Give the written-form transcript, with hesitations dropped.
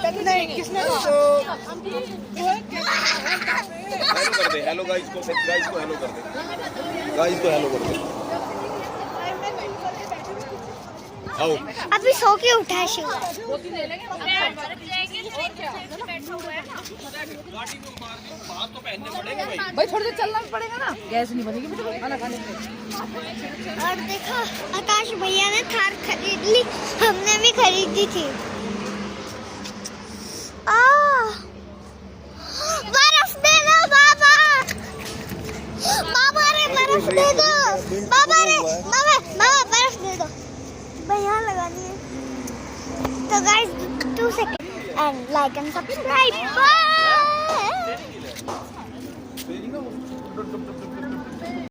नहीं किसने हेलो कर दे, हेलो गाइस को हेलो कर दे, गाइस को हेलो कर दे। आओ अभी सो के उठा है शिव। भाई थोड़ी देर चलना भी पड़ेगा ना, गैस नहीं बनेगी बेटा खाना खाने के। और देखो आकाश भैया ने थार खरीद ली, हमने भी खरीदी थी। बर्फ दे दो बाबा, बाबा रे बर्फ दे दो, बाबा रे बाबा बर्फ दे दो। भाई यहाँ लगानी है। तो guys 2 second and like and subscribe. Bye.